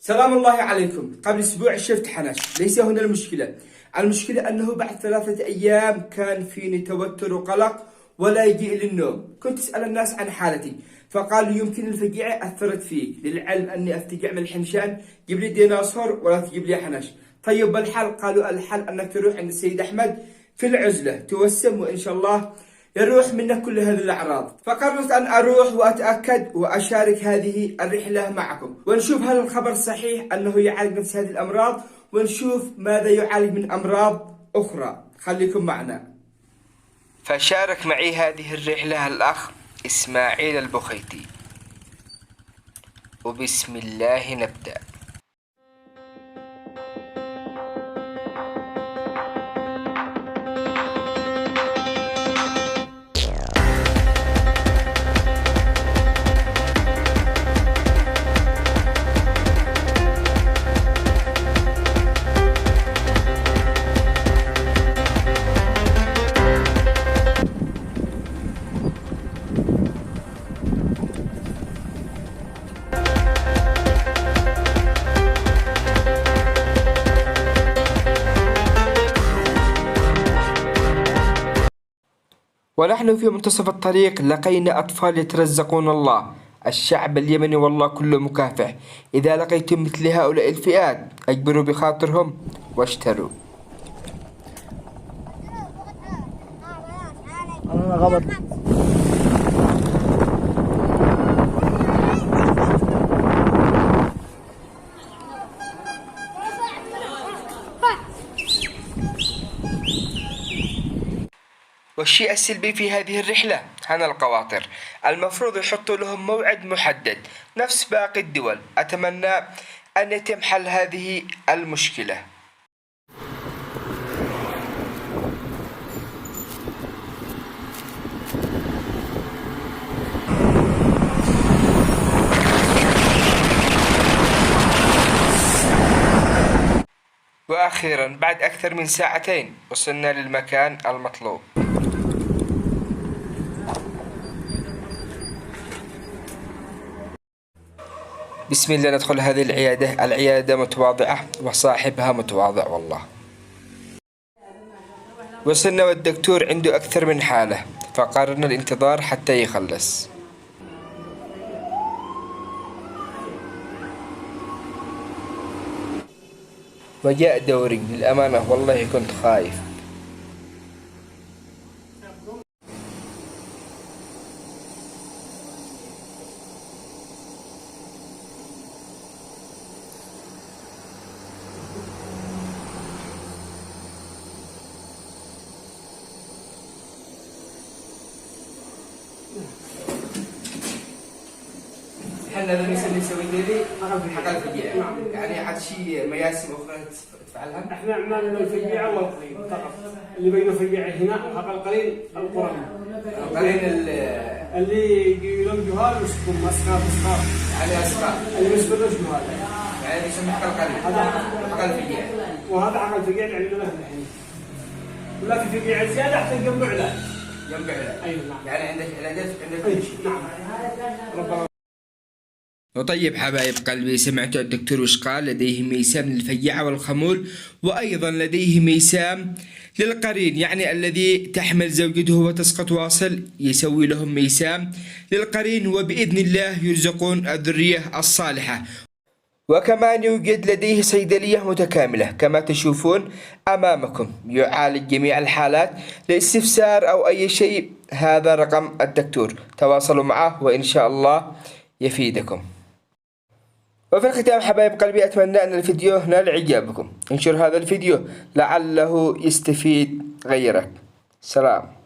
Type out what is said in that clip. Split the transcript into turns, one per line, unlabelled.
سلام الله عليكم. قبل أسبوع شفت حنش. ليس هنا المشكلة أنه بعد 3 أيام كان فيني توتر وقلق ولا يجي لي النوم. كنت أسأل الناس عن حالتي فقالوا يمكن الفجيعة أثرت فيك، للعلم أني أفتجع من الحمشان. جيب لي ديناصور ولا تجيب لي حنش. طيب الحل؟ قالوا الحل أنك تروح عند السيد أحمد في العزلة توسم وإن شاء الله يروح منك كل هذه الأعراض. فقررت أن أروح وأتأكد وأشارك هذه الرحلة معكم ونشوف هل الخبر صحيح أنه يعالج نفس هذه الأمراض، ونشوف ماذا يعالج من أمراض أخرى. خليكم معنا. فشارك معي هذه الرحلة الأخ إسماعيل البخيتي، وبسم الله نبدأ. ونحن في منتصف الطريق لقينا أطفال يترزقون الله. الشعب اليمني والله كله مكافح. إذا لقيتم مثل هؤلاء الفئات أجبروا بخاطرهم واشتروا. والشيء السلبي في هذه الرحلة عن القواطر، المفروض يحطوا لهم موعد محدد نفس باقي الدول. أتمنى أن يتم حل هذه المشكلة. وأخيرا بعد أكثر من 2 ساعة وصلنا للمكان المطلوب. بسم الله ندخل هذه العيادة متواضعة وصاحبها متواضع والله. وصلنا والدكتور عنده أكثر من حالة فقررنا الانتظار حتى يخلص. وجاء دوري للأمانة والله كنت خايف. احنا لما نسوي لي حق الفجيعة، يعني عاد شيء مياسم اخرى تفعلها.
احنا عملنا الفجيعة والقرين فقط، اللي بينه فجيعة هنا وحق القرين القرن.
القرين
اللي يقولون جهال ويسكن مسخار
يعني اسقاط
اللي يسكنوا جهال،
يعني يسمى حق القرين حق الفجيعة.
وهذا حق الفجيعة اللي عندنا الحين. ولا في فجيعة زيادة حتى جنب علاج.
جنب علاج.
اي نعم.
يعني عندك علاجات عندك كل شيء.
نعم. ربنا.
وطيب حبايب قلبي، سمعتوا الدكتور وش قال؟ لديه ميسام للفجيعة والخمول، وأيضا لديه ميسام للقرين، يعني الذي تحمل زوجته وتسقط واصل يسوي لهم ميسام للقرين، وبإذن الله يرزقون الذرية الصالحة. وكمان يوجد لديه صيدلية متكاملة كما تشوفون أمامكم، يعالج جميع الحالات. لاستفسار أو أي شيء هذا رقم الدكتور، تواصلوا معه وإن شاء الله يفيدكم. وفي الختام حبايب قلبي أتمنى أن الفيديو نال إعجابكم. انشر هذا الفيديو لعله يستفيد غيرك. سلام.